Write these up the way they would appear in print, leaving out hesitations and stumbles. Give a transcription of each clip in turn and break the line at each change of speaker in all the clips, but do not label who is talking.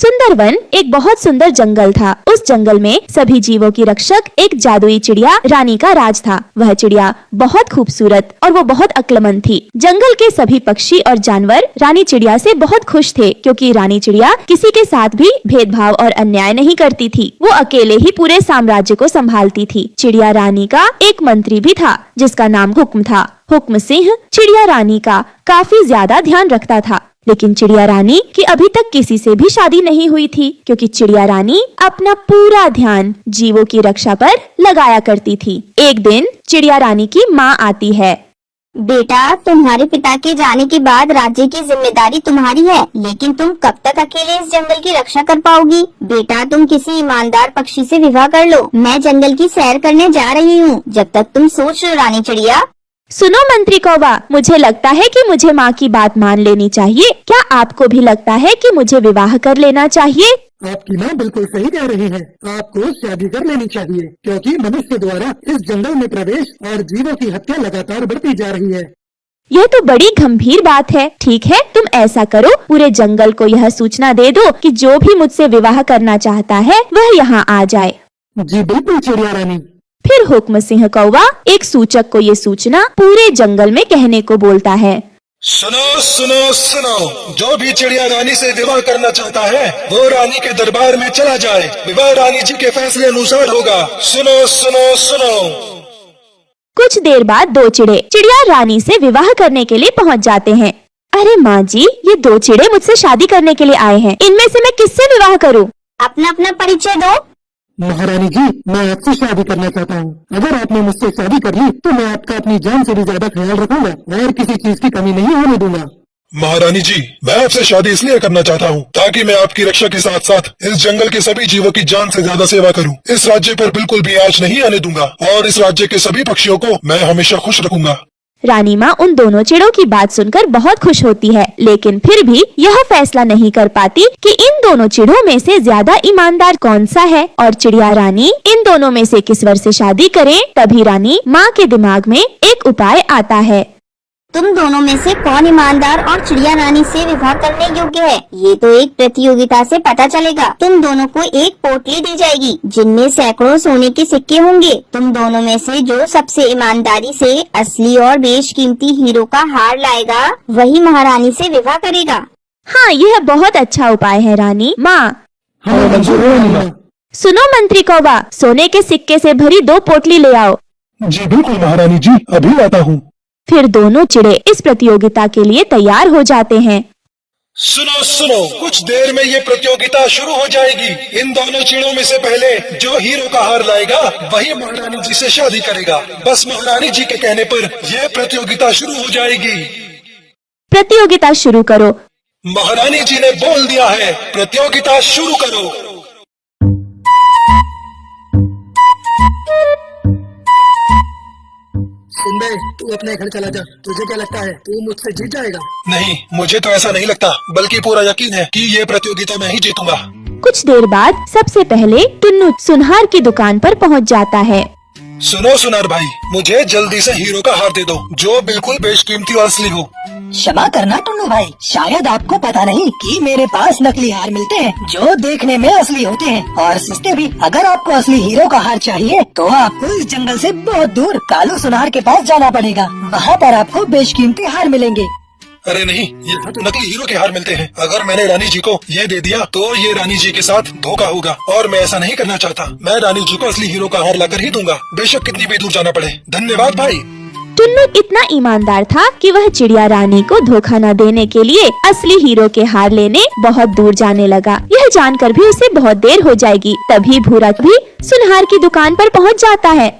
सुंदरवन एक बहुत सुंदर जंगल था। उस जंगल में सभी जीवों की रक्षक एक जादुई चिड़िया रानी का राज था। वह चिड़िया बहुत खूबसूरत और वो बहुत अक्लमंद थी। जंगल के सभी पक्षी और जानवर रानी चिड़िया से बहुत खुश थे, क्योंकि रानी चिड़िया किसी के साथ भी भेदभाव और अन्याय नहीं करती थी। वो अकेले ही पूरे साम्राज्य को संभालती थी। चिड़िया रानी का एक मंत्री भी था, जिसका नाम हुक्म था। हुक्म सिंह चिड़िया रानी का काफी ज्यादा ध्यान रखता था, लेकिन चिड़िया रानी की अभी तक किसी से भी शादी नहीं हुई थी, क्योंकि चिड़िया रानी अपना पूरा ध्यान जीवों की रक्षा पर लगाया करती थी। एक दिन चिड़िया रानी की माँ आती है।
बेटा, तुम्हारे पिता के जाने के बाद राज्य की जिम्मेदारी तुम्हारी है, लेकिन तुम कब तक अकेले इस जंगल की रक्षा कर पाओगी? बेटा, तुम किसी ईमानदार पक्षी से विवाह कर लो। मैं जंगल की सैर करने जा रही हूँ, जब तक तुम सोच लो रानी चिड़िया।
सुनो मंत्री कौवा, मुझे लगता है कि मुझे माँ की बात मान लेनी चाहिए। क्या आपको भी लगता है कि मुझे विवाह कर लेना चाहिए?
आपकी माँ बिल्कुल सही कह रही है। आपको शादी कर लेनी चाहिए, क्योंकि मनुष्य द्वारा इस जंगल में प्रवेश और जीवों की हत्या लगातार बढ़ती जा रही है।
यह तो बड़ी गंभीर बात है। ठीक है, तुम ऐसा करो, पूरे जंगल को यह सूचना दे दो कि जो भी मुझसे विवाह करना चाहता है वह यहाँ आ जाए।
जी बिल्कुल चिड़िया रानी।
फिर हुक्म सिंह कौवा एक सूचक को ये सूचना पूरे जंगल में कहने को बोलता है।
सुनो सुनो सुनो, जो भी चिड़िया रानी से विवाह करना चाहता है वो रानी के दरबार में चला जाए। विवाह रानी जी के फैसले अनुसार होगा। सुनो सुनो सुनो।
कुछ देर बाद दो चिड़े चिड़िया रानी से विवाह करने के लिए पहुंच जाते हैं। अरे माँ जी, ये दो चिड़े मुझसे शादी करने के लिए आए हैं। इनमें से मैं किससे विवाह करूँ?
अपना अपना परिचय दो।
महारानी जी, मैं आपसे शादी करना चाहता हूँ। अगर आपने मुझसे शादी कर ली तो मैं आपका अपनी जान से भी ज्यादा ख्याल रखूंगा और किसी चीज की कमी नहीं होने दूंगा।
महारानी जी, मैं आपसे शादी इसलिए करना चाहता हूँ ताकि मैं आपकी रक्षा के साथ साथ इस जंगल के सभी जीवों की जान से ज्यादा सेवा करूँ। इस राज्य पर बिल्कुल भी आँच नहीं आने दूंगा और इस राज्य के सभी पक्षियों को मैं हमेशा खुश रखूंगा।
रानी माँ उन दोनों चिड़ों की बात सुनकर बहुत खुश होती है, लेकिन फिर भी यह फैसला नहीं कर पाती कि इन दोनों चिड़ों में से ज्यादा ईमानदार कौन सा है और चिड़िया रानी इन दोनों में से किस वर से शादी करे। तभी रानी माँ के दिमाग में एक उपाय आता है।
तुम दोनों में से कौन ईमानदार और चिड़िया रानी से विवाह करने योग्य है, ये तो एक प्रतियोगिता से पता चलेगा। तुम दोनों को एक पोटली दी जाएगी जिनमें सैकड़ों सोने के सिक्के होंगे। तुम दोनों में से जो सबसे ईमानदारी से असली और बेशकीमती हीरो का हार लाएगा वही महारानी से विवाह करेगा।
हाँ, यह बहुत अच्छा उपाय है रानी माँ।
हाँ मंजूर है रानी माँ।
सुनो मंत्री कौवा, सोने के सिक्के से भरी 2 पोटली ले आओ।
जी बिल्कुल महारानी जी, अभी लाता हूँ।
फिर दोनों चिड़े इस प्रतियोगिता के लिए तैयार हो जाते हैं।
सुनो सुनो, कुछ देर में ये प्रतियोगिता शुरू हो जाएगी। इन दोनों चिड़ों में से पहले जो हीरो का हार लाएगा वही महारानी जी से शादी करेगा। बस महारानी जी के कहने पर यह प्रतियोगिता शुरू हो जाएगी।
प्रतियोगिता शुरू करो।
महारानी जी ने बोल दिया है, प्रतियोगिता शुरू करो।
सुंदर, तू अपने घर चला जा। तुझे क्या लगता है, तू मुझसे जीत जाएगा?
नहीं, मुझे तो ऐसा नहीं लगता, बल्कि पूरा यकीन है कि ये प्रतियोगिता मैं ही जीतूंगा।
कुछ देर बाद सबसे पहले टुन्नू सुनहार की दुकान पर पहुंच जाता है।
सुनो सुनार भाई, मुझे जल्दी से हीरो का हार दे दो जो बिल्कुल बेशकीमती और असली हो।
क्षमा करना टुन्नू भाई, शायद आपको पता नहीं कि मेरे पास नकली हार मिलते हैं जो देखने में असली होते हैं और सस्ते भी। अगर आपको असली हीरो का हार चाहिए तो आपको इस जंगल से बहुत दूर कालू सुनार के पास जाना पड़ेगा। वहाँ पर आपको बेशकीमती हार मिलेंगे।
अरे नहीं, ये तो नकली हीरो के हार मिलते हैं। अगर मैंने रानी जी को ये दे दिया तो ये रानी जी के साथ धोखा होगा और मैं ऐसा नहीं करना चाहता। मैं रानी जी को असली हीरो का हार लाकर ही दूंगा, बेशक कितनी भी दूर जाना पड़े। धन्यवाद भाई।
टुन्नू इतना ईमानदार था कि वह चिड़िया रानी को धोखा न देने के लिए असली हीरो के हार लेने बहुत दूर जाने लगा। यह जानकर भी उसे बहुत देर हो जाएगी। तभी भूरा भी सुनहार की दुकान पर पहुंच जाता है।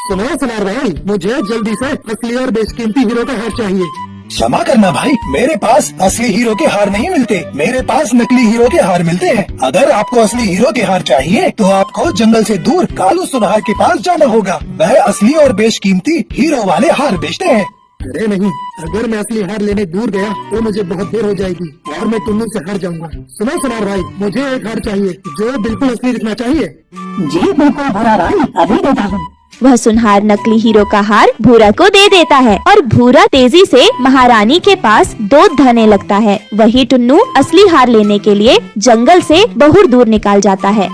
सुनो सुनार भाई, मुझे जल्दी से असली और बेशकीमती हीरो का हार चाहिए।
क्षमा करना भाई, मेरे पास असली हीरो के हार नहीं मिलते, मेरे पास नकली हीरो के हार मिलते हैं। अगर आपको असली हीरो के हार चाहिए तो आपको जंगल से दूर कालू सुनहार के पास जाना होगा। वह असली और बेशकीमती हीरो वाले हार बेचते हैं।
अरे नहीं, अगर मैं असली हार लेने दूर गया तो मुझे बहुत देर हो जाएगी और मैं टुन्नू से हार जाऊंगा। सुनो सुनार भाई, मुझे एक हार चाहिए जो बिल्कुल असली दिखना चाहिए।
जी बिल्कुल भरा भाई, अभी देता हूँ।
वह सुनहार नकली हीरो का हार भूरा को दे देता है और भूरा तेजी से महारानी के पास दूध धने लगता है। वही टुन्नू असली हार लेने के लिए जंगल से बहुत दूर निकाल जाता है।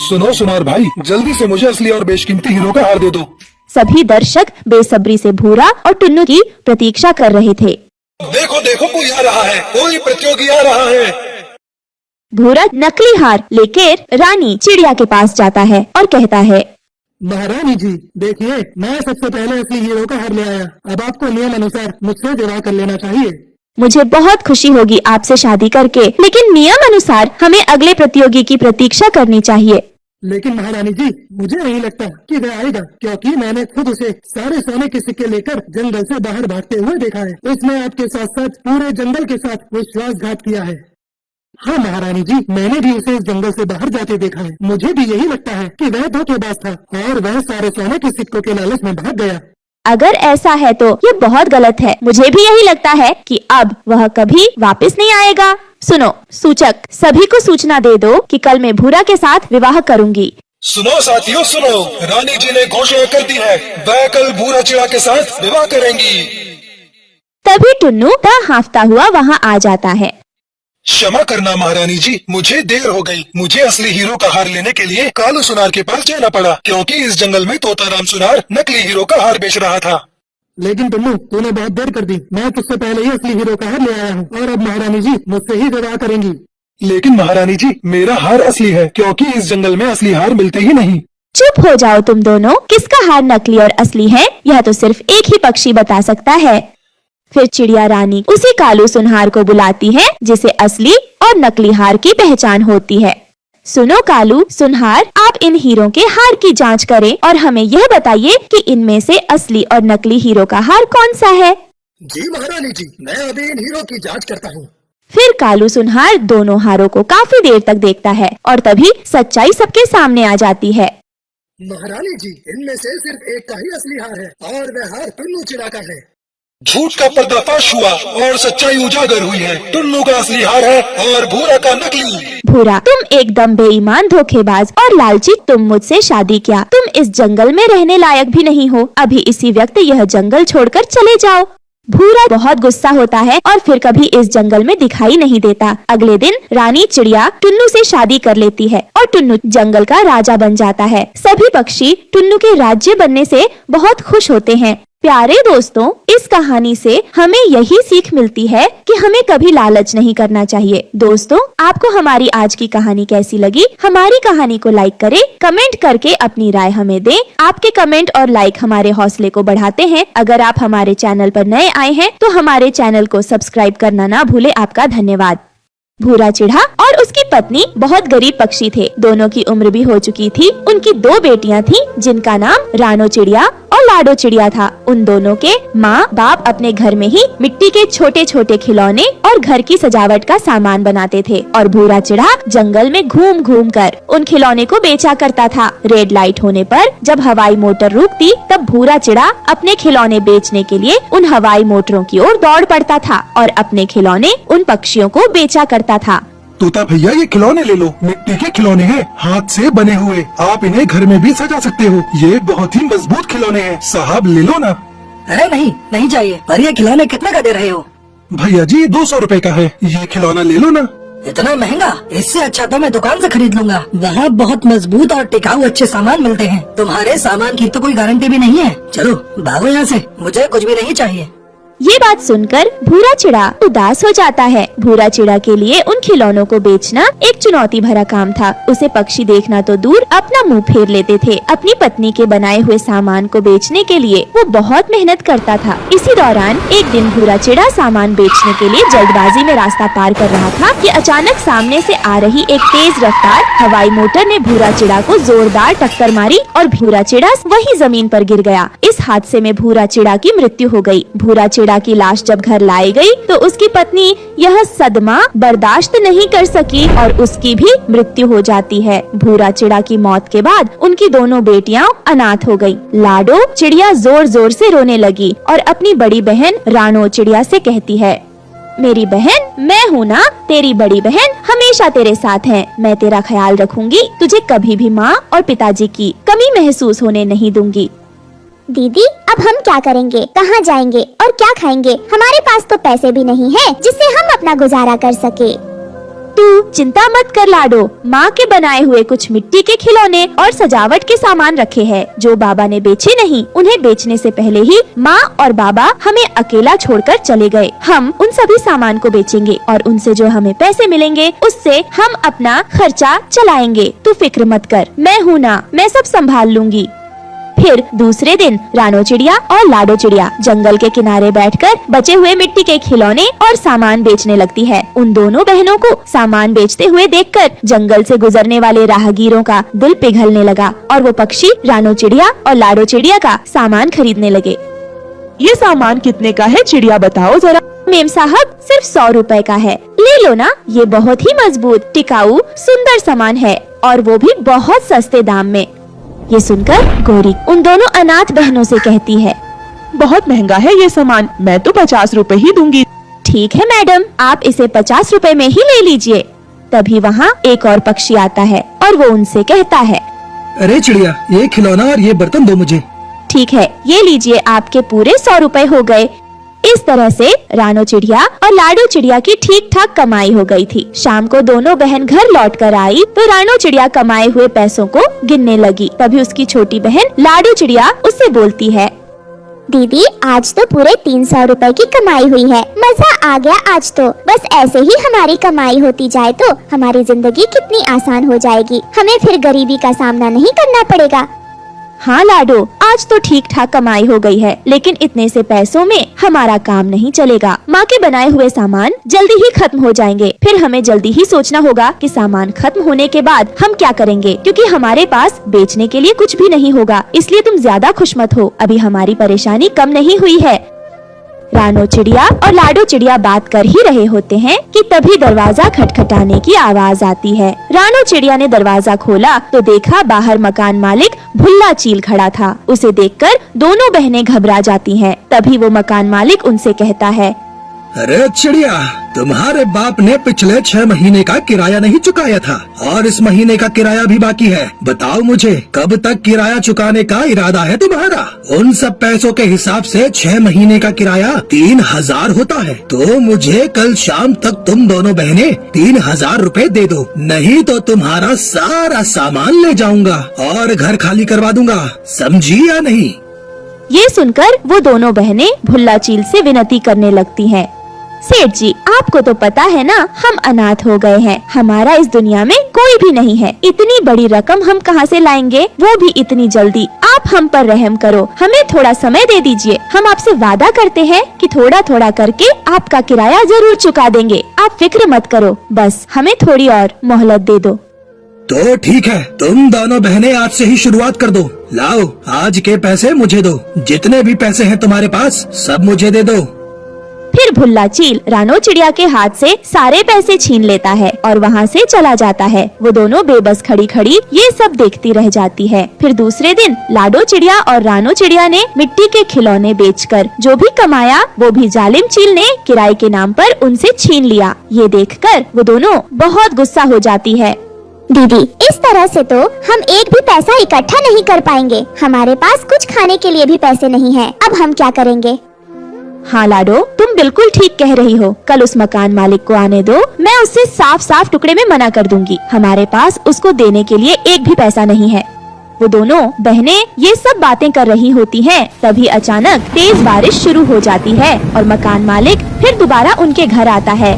सुनो सुनार भाई, जल्दी से मुझे असली और बेशकीमती हीरो का हार दे दो।
सभी दर्शक बेसब्री से भूरा और टुन्नू की प्रतीक्षा कर रहे थे।
देखो देखो कोई आ रहा है, कोई प्रतियोगी आ रहा है।
भूरा नकली हार लेकर रानी चिड़िया के पास जाता है और कहता है,
महारानी जी देखिए, मैं सबसे पहले असली हीरो का हार ले आया। अब आपको नियम अनुसार मुझसे विवाह कर लेना चाहिए।
मुझे बहुत खुशी होगी आपसे शादी करके, लेकिन नियम अनुसार हमें अगले प्रतियोगी की प्रतीक्षा करनी चाहिए।
लेकिन महारानी जी, मुझे नहीं लगता कि वह आएगा, क्योंकि मैंने खुद उसे सारे सोने के सिक्के लेकर जंगल से बाहर भागते हुए देखा है। उसने आपके साथ साथ पूरे जंगल के साथ विश्वासघात किया है। हाँ महारानी जी, मैंने भी उसे इस जंगल से बाहर जाते देखा है। मुझे भी यही लगता है कि वह धोखेबाज था और वह सारे सोने के सिक्कों के लालच में भाग गया।
अगर ऐसा है तो ये बहुत गलत है। मुझे भी यही लगता है कि अब वह कभी वापस नहीं आएगा। सुनो सूचक, सभी को सूचना दे दो कि कल मैं भूरा के साथ विवाह करूंगी।
सुनो साथियों सुनो, रानी जी ने घोषणा कर दी है, वह कल भूरा चिड़ा के साथ विवाह करेंगी।
तभी टुन्नू हांफता हुआ वहाँ आ जाता है।
क्षमा करना महारानी जी, मुझे देर हो गई। मुझे असली हीरो का हार लेने के लिए कालू सुनार के पास जाना पड़ा, क्योंकि इस जंगल में तोताराम सुनार नकली हीरो का हार बेच रहा था।
लेकिन टुन्नू, तूने बहुत देर कर दी। मैं तुझसे पहले ही असली हीरो का हार ले आया हूँ और अब महारानी जी मुझसे ही विवाह करेंगी।
लेकिन महारानी जी, मेरा हार असली है, क्योंकि इस जंगल में असली हार मिलते ही नहीं।
चुप हो जाओ तुम दोनों। किसका हार नकली और असली है, यह तो सिर्फ एक ही पक्षी बता सकता है। फिर चिड़िया रानी उसी कालू सुनहार को बुलाती है जिसे असली और नकली हार की पहचान होती है। सुनो कालू सुनहार, आप इन हीरो के हार की जांच करें और हमें यह बताइए कि इनमें से असली और नकली हीरो का हार कौन सा है।
जी महारानी जी, मैं अभी इन हीरो की जांच करता हूँ।
फिर कालू सुनहार दोनों हारों को काफी देर तक देखता है और तभी सच्चाई सबके सामने आ जाती है।
महारानी जी, इनमें से सिर्फ एक का ही असली हार है और वह हार टुन्नू चिड़ा का है। झूठ का पर्दाफाश हुआ और सच्चाई उजागर हुई है। टुन्नू का असली हार है और भूरा का नकली।
भूरा, तुम एकदम बेईमान, धोखेबाज और लालची। तुम मुझसे शादी किया। तुम इस जंगल में रहने लायक भी नहीं हो। अभी इसी वक्त यह जंगल छोड़कर चले जाओ। भूरा बहुत गुस्सा होता है और फिर कभी इस जंगल में दिखाई नहीं देता। अगले दिन रानी चिड़िया टुन्नू से शादी कर लेती है और टुन्नू जंगल का राजा बन जाता है। सभी पक्षी टुन्नू के राज्य बनने से बहुत खुश होते हैं। प्यारे दोस्तों, इस कहानी से हमें यही सीख मिलती है कि हमें कभी लालच नहीं करना चाहिए। दोस्तों, आपको हमारी आज की कहानी कैसी लगी? हमारी कहानी को लाइक करें, कमेंट करके अपनी राय हमें दें। आपके कमेंट और लाइक हमारे हौसले को बढ़ाते हैं। अगर आप हमारे चैनल पर नए आए हैं तो हमारे चैनल को सब्सक्राइब करना ना भूले। आपका धन्यवाद। भूरा चिड़ा और उसकी पत्नी बहुत गरीब पक्षी थे। दोनों की उम्र भी हो चुकी थी। उनकी 2 बेटियां थीं, जिनका नाम रानो चिड़िया और लाडो चिड़िया था। उन दोनों के माँ बाप अपने घर में ही मिट्टी के छोटे छोटे खिलौने और घर की सजावट का सामान बनाते थे और भूरा चिड़ा जंगल में घूम घूम कर उन खिलौने को बेचा करता था। रेड लाइट होने पर जब हवाई मोटर रुकती तब भूरा चिड़ा अपने खिलौने बेचने के लिए उन हवाई मोटरों की ओर दौड़ पड़ता था और अपने खिलौने उन पक्षियों को बेचा करता था।
तोता भैया, ये खिलौने ले लो। मिट्टी के खिलौने हैं, हाथ से बने हुए। आप इन्हें घर में भी सजा सकते हो। ये बहुत ही मजबूत खिलौने हैं। साहब ले लो ना।
अरे नहीं, नहीं चाहिए। पर ये खिलौने कितने का दे रहे हो?
भैया जी, 200 रुपए का है। ये खिलौना ले लो ना।
इतना महंगा? इससे अच्छा तो मैं दुकान से खरीद लूंगा। वहाँ बहुत मजबूत और टिकाऊ अच्छे सामान मिलते हैं। तुम्हारे सामान की तो कोई गारंटी भी नहीं है। चलो भागो यहाँ से, मुझे कुछ भी नहीं चाहिए।
ये बात सुनकर भूरा चिड़ा उदास हो जाता है। भूरा चिड़ा के लिए उन खिलौनों को बेचना एक चुनौती भरा काम था। उसे पक्षी देखना तो दूर अपना मुंह फेर लेते थे। अपनी पत्नी के बनाए हुए सामान को बेचने के लिए वो बहुत मेहनत करता था। इसी दौरान एक दिन भूरा चिड़ा सामान बेचने के लिए जल्दबाजी में रास्ता पार कर रहा था कि अचानक सामने से आ रही एक तेज रफ्तार हवाई मोटर ने भूरा चिड़ा को जोरदार टक्कर मारी और भूरा चिड़ा वही जमीन पर गिर गया। इस हादसे में भूरा चिड़ा की मृत्यु हो गई। भूरा चिड़ा की लाश जब घर लाई गई तो उसकी पत्नी यह सदमा बर्दाश्त नहीं कर सकी और उसकी भी मृत्यु हो जाती है। भूरा चिड़ा की मौत के बाद उनकी दोनों बेटियां अनाथ हो गई। लाडो चिड़िया जोर जोर से रोने लगी और अपनी बड़ी बहन रानो चिड़िया से कहती है, मेरी बहन, मैं हूँ ना, तेरी बड़ी बहन हमेशा तेरे साथ है। मैं तेरा ख्याल रखूंगी। तुझे कभी भी माँ और पिताजी की कमी महसूस होने नहीं दूंगी।
दीदी अब हम क्या करेंगे, कहाँ जाएंगे और क्या खाएंगे? हमारे पास तो पैसे भी नहीं है जिससे हम अपना गुजारा कर सके।
तू चिंता मत कर लाडो, माँ के बनाए हुए कुछ मिट्टी के खिलौने और सजावट के सामान रखे हैं जो बाबा ने बेचे नहीं। उन्हें बेचने से पहले ही माँ और बाबा हमें अकेला छोड़कर चले गए। हम उन सभी सामान को बेचेंगे और उनसे जो हमें पैसे मिलेंगे उससे हम अपना खर्चा चलाएंगे। तू फिक्र मत कर, मैं हूँ ना, मैं सब संभाल लूंगी। फिर दूसरे दिन रानो चिड़िया और लाडो चिड़िया जंगल के किनारे बैठकर बचे हुए मिट्टी के खिलौने और सामान बेचने लगती है। उन दोनों बहनों को सामान बेचते हुए देखकर जंगल से गुजरने वाले राहगीरों का दिल पिघलने लगा और वो पक्षी रानो चिड़िया और लाडो चिड़िया का सामान खरीदने लगे।
ये सामान कितने का है चिड़िया, बताओ जरा।
मेम साहब सिर्फ 100 रुपए का है, ले लो ना। ये बहुत ही मजबूत, टिकाऊ, सुंदर सामान है और वो भी बहुत सस्ते दाम में। ये सुनकर गौरी उन दोनों अनाथ बहनों से कहती है,
बहुत महंगा है ये सामान, मैं तो 50 रुपए ही दूंगी।
ठीक है मैडम, आप इसे 50 रुपए में ही ले लीजिए। तभी वहाँ एक और पक्षी आता है और वो उनसे कहता है,
अरे चिड़िया, ये खिलौना और ये बर्तन दो मुझे।
ठीक है, ये लीजिए, आपके पूरे 100 रुपए हो गए। इस तरह से रानो चिड़िया और लाडो चिड़िया की ठीक ठाक कमाई हो गई थी। शाम को दोनों बहन घर लौट कर आई तो रानो चिड़िया कमाए हुए पैसों को गिनने लगी। तभी उसकी छोटी बहन लाडो चिड़िया उससे बोलती है,
दीदी आज तो पूरे 300 रुपए की कमाई हुई है, मजा आ गया आज तो। बस ऐसे ही हमारी कमाई होती जाए तो हमारी जिंदगी कितनी आसान हो जाएगी, हमें फिर गरीबी का सामना नहीं करना पड़ेगा।
हाँ लाडो, आज तो ठीक ठाक कमाई हो गई है, लेकिन इतने से पैसों में हमारा काम नहीं चलेगा। माँ के बनाए हुए सामान जल्दी ही खत्म हो जाएंगे। फिर हमें जल्दी ही सोचना होगा कि सामान खत्म होने के बाद हम क्या करेंगे, क्योंकि हमारे पास बेचने के लिए कुछ भी नहीं होगा। इसलिए तुम ज्यादा खुश मत हो, अभी हमारी परेशानी कम नहीं हुई है। रानो चिड़िया और लाडो चिड़िया बात कर ही रहे होते हैं कि तभी दरवाजा खटखटाने की आवाज आती है। रानो चिड़िया ने दरवाजा खोला तो देखा बाहर मकान मालिक भुल्ला चील खड़ा था। उसे देखकर दोनों बहनें घबरा जाती हैं। तभी वो मकान मालिक उनसे कहता है,
अरे चिड़िया, तुम्हारे बाप ने पिछले 6 महीने का किराया नहीं चुकाया था और इस महीने का किराया भी बाकी है। बताओ मुझे कब तक किराया चुकाने का इरादा है तुम्हारा? उन सब पैसों के हिसाब से 6 महीने का किराया 3000 होता है। तो मुझे कल शाम तक तुम दोनों बहनें 3000 रुपए दे दो, नहीं तो तुम्हारा सारा सामान ले जाऊंगा और घर खाली करवा दूंगा, समझी या नहीं?
ये सुनकर वो दोनों बहनें भुल्ला चील से विनती करने लगती हैं। सेठ जी, आपको तो पता है ना, हम अनाथ हो गए हैं, हमारा इस दुनिया में कोई भी नहीं है। इतनी बड़ी रकम हम कहाँ से लाएंगे, वो भी इतनी जल्दी? आप हम पर रहम करो, हमें थोड़ा समय दे दीजिए। हम आपसे वादा करते हैं कि थोड़ा थोड़ा करके आपका किराया जरूर चुका देंगे। आप फिक्र मत करो, बस हमें थोड़ी और मोहलत दे दो।
तो ठीक है, तुम दोनों बहनें आज से ही शुरुआत कर दो। लाओ, आज के पैसे मुझे दो, जितने भी पैसे हैं तुम्हारे पास सब मुझे दे दो।
फिर भुल्ला चील रानो चिड़िया के हाथ से सारे पैसे छीन लेता है और वहाँ से चला जाता है। वो दोनों बेबस खड़ी खड़ी ये सब देखती रह जाती है। फिर दूसरे दिन लाडो चिड़िया और रानो चिड़िया ने मिट्टी के खिलौने बेचकर जो भी कमाया वो भी जालिम चील ने किराए के नाम पर उनसे छीन लिया। ये देखकर वो दोनों बहुत गुस्सा हो जाती है।
दीदी इस तरह से तो हम एक भी पैसा इकट्ठा नहीं कर पाएंगे, हमारे पास कुछ खाने के लिए भी पैसे नहीं है, अब हम क्या करेंगे?
हाँ लाडो, तुम बिल्कुल ठीक कह रही हो। कल उस मकान मालिक को आने दो, मैं उससे साफ साफ टुकड़े में मना कर दूंगी। हमारे पास उसको देने के लिए एक भी पैसा नहीं है। वो दोनों बहनें ये सब बातें कर रही होती हैं, तभी अचानक तेज बारिश शुरू हो जाती है और मकान मालिक फिर दोबारा उनके घर आता है।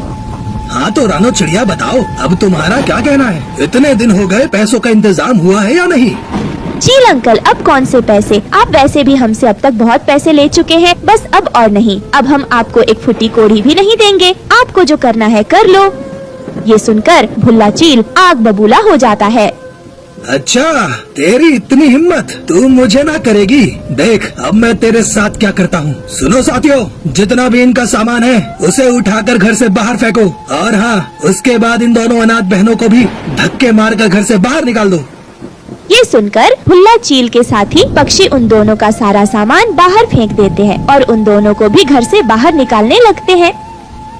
हाँ तो रानो चिड़िया, बताओ अब तुम्हारा क्या कहना है? इतने दिन हो गए, पैसों का इंतजाम हुआ है या नहीं?
चील अंकल, अब कौन से पैसे, आप वैसे भी हमसे अब तक बहुत पैसे ले चुके हैं, बस अब और नहीं। अब हम आपको एक फुटी कोड़ी भी नहीं देंगे, आपको जो करना है कर लो। ये सुनकर भुल्ला चील आग बबूला हो जाता है।
अच्छा, तेरी इतनी हिम्मत, तू मुझे ना करेगी। देख अब मैं तेरे साथ क्या करता हूँ। सुनो साथियों, जितना भी इनका सामान है उसे उठाकर घर से बाहर फेंको, और हाँ, उसके बाद इन दोनों अनाथ बहनों को भी धक्के मारकर घर से बाहर निकाल दो।
ये सुनकर भुल्ला चील के साथी पक्षी उन दोनों का सारा सामान बाहर फेंक देते हैं और उन दोनों को भी घर से बाहर निकालने लगते हैं।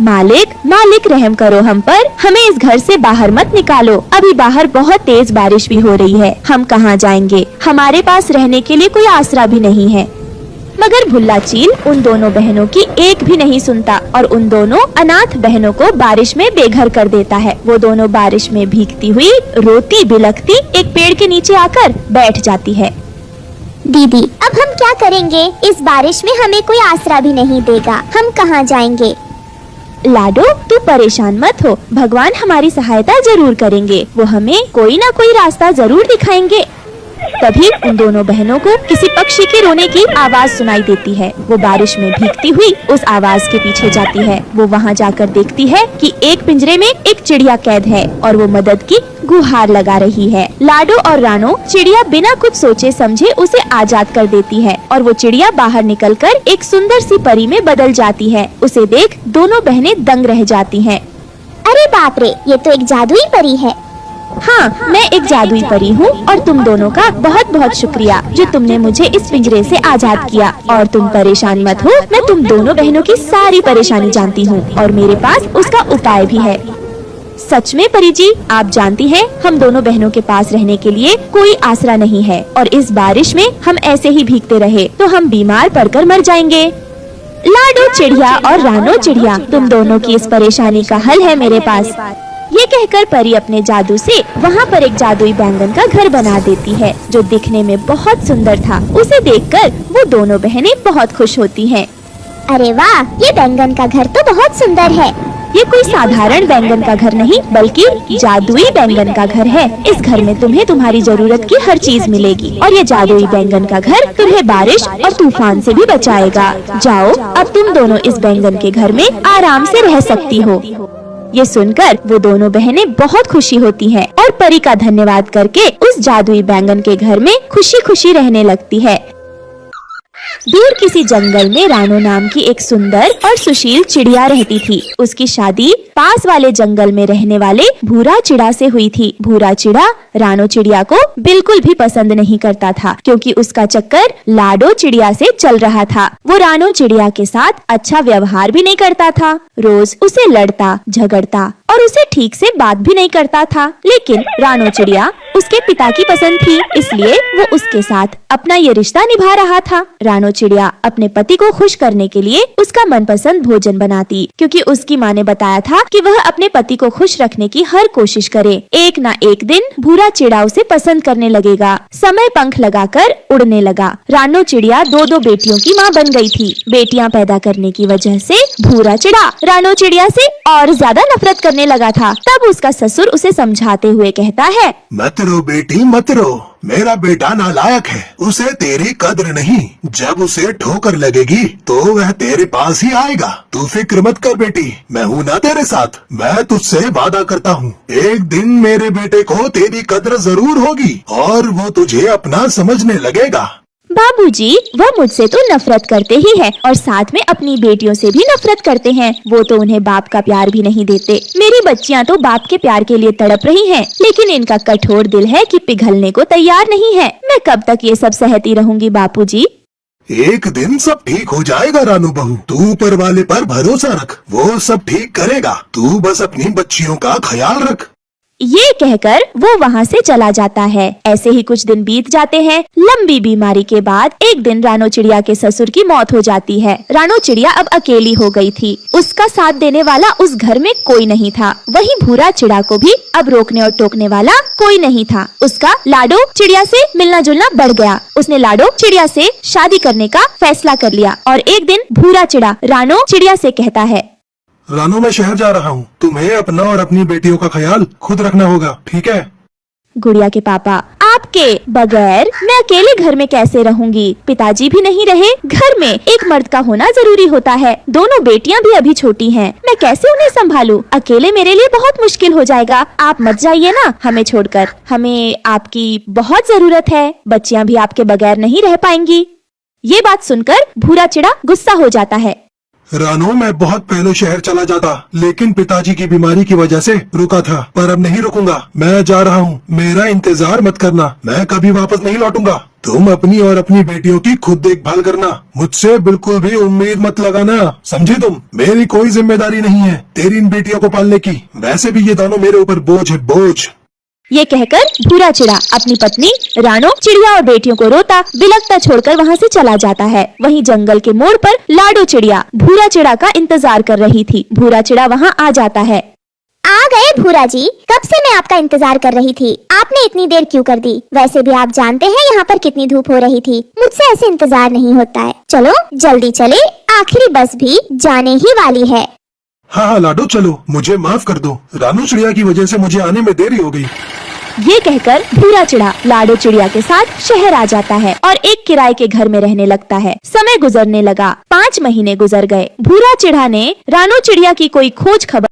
मालिक, मालिक रहम करो हम पर, हमें इस घर से बाहर मत निकालो। अभी बाहर बहुत तेज बारिश भी हो रही है, हम कहाँ जाएंगे? हमारे पास रहने के लिए कोई आसरा भी नहीं है। मगर भुल्ला चील उन दोनों बहनों की एक भी नहीं सुनता और उन दोनों अनाथ बहनों को बारिश में बेघर कर देता है। वो दोनों बारिश में भीगती हुई रोती बिलखती एक पेड़ के नीचे आकर बैठ जाती है।
दीदी, अब हम क्या करेंगे? इस बारिश में हमें कोई आसरा भी नहीं देगा, हम कहाँ जाएंगे?
लाडो, तू परेशान मत हो, भगवान हमारी सहायता जरूर करेंगे। वो हमें कोई ना कोई रास्ता जरूर दिखाएंगे। तभी उन दोनों बहनों को किसी पक्षी के रोने की आवाज सुनाई देती है। वो बारिश में भीगती हुई उस आवाज के पीछे जाती है। वो वहाँ जाकर देखती है कि एक पिंजरे में एक चिड़िया कैद है और वो मदद की गुहार लगा रही है। लाडो और रानो चिड़िया बिना कुछ सोचे समझे उसे आजाद कर देती है और वो चिड़िया बाहर निकलकर एक सुंदर सी परी में बदल जाती है। उसे देख दोनों बहनें दंग रह जाती हैं।
अरे बाप रे, ये तो एक जादुई परी है।
हाँ, मैं एक जादुई परी हूँ और तुम दोनों का बहुत बहुत शुक्रिया जो तुमने मुझे इस पिंजरे से आजाद किया। और तुम परेशान मत हो, मैं तुम दोनों बहनों की सारी परेशानी जानती हूँ और मेरे पास उसका उपाय भी है। सच में परी जी, आप जानती हैं हम दोनों बहनों के पास रहने के लिए कोई आसरा नहीं है और इस बारिश में हम ऐसे ही भीगते रहे तो हम बीमार पड़कर मर जाएंगे। लाडो चिड़िया और रानो चिड़िया, तुम दोनों की इस परेशानी का हल है मेरे पास। ये कहकर परी अपने जादू से वहाँ पर एक जादुई बैंगन का घर बना देती है जो दिखने में बहुत सुंदर था। उसे देखकर वो दोनों बहनें बहुत खुश होती हैं।
अरे वाह, ये बैंगन का घर तो बहुत सुंदर है।
ये कोई साधारण बैंगन का घर नहीं बल्कि जादुई बैंगन का घर है। इस घर में तुम्हें तुम्हारी जरूरत की हर चीज मिलेगी और ये जादुई बैंगन का घर तुम्हें बारिश और तूफान से भी बचाएगा। जाओ, अब तुम दोनों इस बैंगन के घर में आराम से रह सकती हो। ये सुनकर वो दोनों बहनें बहुत खुशी होती हैं और परी का धन्यवाद करके उस जादुई बैंगन के घर में खुशी खुशी रहने लगती है। दूर किसी जंगल में रानो नाम की एक सुंदर और सुशील चिड़िया रहती थी। उसकी शादी पास वाले जंगल में रहने वाले भूरा चिड़ा से हुई थी। भूरा चिड़ा रानो चिड़िया को बिल्कुल भी पसंद नहीं करता था क्योंकि उसका चक्कर लाडो चिड़िया से चल रहा था। वो रानो चिड़िया के साथ अच्छा व्यवहार भी नहीं करता था, रोज उसे लड़ता झगड़ता और उसे ठीक से बात भी नहीं करता था। लेकिन रानो चिड़िया उसके पिता की पसंद थी, इसलिए वो उसके साथ अपना ये रिश्ता निभा रहा था। रानो चिड़िया अपने पति को खुश करने के लिए उसका मनपसंद भोजन बनाती क्योंकि उसकी माँ ने बताया था कि वह अपने पति को खुश रखने की हर कोशिश करे। एक ना एक दिन भूरा चिड़ा उसे पसंद करने लगेगा। समय पंख लगाकर उड़ने लगा। रानो चिड़िया दो दो बेटियों की माँ बन गई थी। बेटियाँ पैदा करने की वजह से भूरा चिड़ा रानो चिड़िया से और ज्यादा नफरत करने लगा था। तब उसका ससुर उसे समझाते हुए कहता है,
मत रो बेटी मत रो, मेरा बेटा नालायक है, उसे तेरी कद्र नहीं। जब उसे ठोकर लगेगी तो वह तेरे पास ही आएगा। तू फिक्र मत कर बेटी, मैं हूँ ना तेरे साथ। मैं तुझसे वादा करता हूँ एक दिन मेरे बेटे को तेरी कद्र जरूर होगी और वो तुझे अपना समझने लगेगा।
बाबूजी, वह मुझसे तो नफरत करते ही है और साथ में अपनी बेटियों से भी नफरत करते हैं। वो तो उन्हें बाप का प्यार भी नहीं देते। मेरी बच्चियां तो बाप के प्यार के लिए तड़प रही हैं, लेकिन इनका कठोर दिल है कि पिघलने को तैयार नहीं है। मैं कब तक ये सब सहती रहूंगी बापूजी?
एक दिन सब ठीक हो जाएगा रानू बहू, तू ऊपर वाले पर भरोसा रख, वो सब ठीक करेगा। तू बस अपनी बच्चियों का ख्याल रख।
ये कहकर वो वहाँ से चला जाता है। ऐसे ही कुछ दिन बीत जाते हैं। लंबी बीमारी के बाद एक दिन रानो चिड़िया के ससुर की मौत हो जाती है। रानो चिड़िया अब अकेली हो गई थी। उसका साथ देने वाला उस घर में कोई नहीं था। वहीं भूरा चिड़ा को भी अब रोकने और टोकने वाला कोई नहीं था। उसका लाडो चिड़िया से मिलना जुलना बढ़ गया। उसने लाडो चिड़िया से शादी करने का फैसला कर लिया और एक दिन भूरा चिड़ा रानो चिड़िया से कहता है,
रानो मैं शहर जा रहा हूँ, तुम्हें अपना और अपनी बेटियों का ख्याल खुद रखना होगा, ठीक है?
गुड़िया के पापा, आपके बगैर मैं अकेले घर में कैसे रहूंगी? पिताजी भी नहीं रहे, घर में एक मर्द का होना जरूरी होता है। दोनों बेटियां भी अभी छोटी हैं, मैं कैसे उन्हें संभालूं? अकेले मेरे लिए बहुत मुश्किल हो जाएगा। आप मत जाइए ना हमें छोड़कर, हमें आपकी बहुत जरूरत है। बच्चियां भी आपके बगैर नहीं रह पाएंगी। ये बात सुनकर भूरा चिड़ा गुस्सा हो जाता है।
रानो मैं बहुत पहले शहर चला जाता, लेकिन पिताजी की बीमारी की वजह से रुका था, पर अब नहीं रुकूंगा। मैं जा रहा हूँ, मेरा इंतजार मत करना, मैं कभी वापस नहीं लौटूंगा। तुम अपनी और अपनी बेटियों की खुद देखभाल करना, मुझसे बिल्कुल भी उम्मीद मत लगाना, समझे तुम? मेरी कोई जिम्मेदारी नहीं है तेरी इन बेटियों को पालने की। वैसे भी ये दोनों मेरे ऊपर बोझ है, बोझ।
ये कहकर भूरा चिड़ा अपनी पत्नी रानो, चिड़िया और बेटियों को रोता बिलखता छोड़कर वहाँ से चला जाता है। वहीं जंगल के मोड़ पर लाडो चिड़िया भूरा चिड़ा का इंतजार कर रही थी। भूरा चिड़ा वहाँ आ जाता है।
आ गए भूरा जी, कब से मैं आपका इंतजार कर रही थी। आपने इतनी देर क्यों कर दी? वैसे भी आप जानते हैं यहाँ पर कितनी धूप हो रही थी। मुझसे ऐसे इंतजार नहीं होता है। चलो जल्दी चले, आखिरी बस भी जाने ही वाली है।
हाँ लाडो चलो, मुझे माफ कर दो। रानू चिड़िया की वजह से मुझे आने में देरी हो गई।
ये कहकर भूरा चिड़ा लाडो चिड़िया के साथ शहर आ जाता है और एक किराए के घर में रहने लगता है। समय गुजरने लगा। 5 महीने गुजर गए। भूरा चिड़ा ने रानो चिड़िया की कोई खोज खबर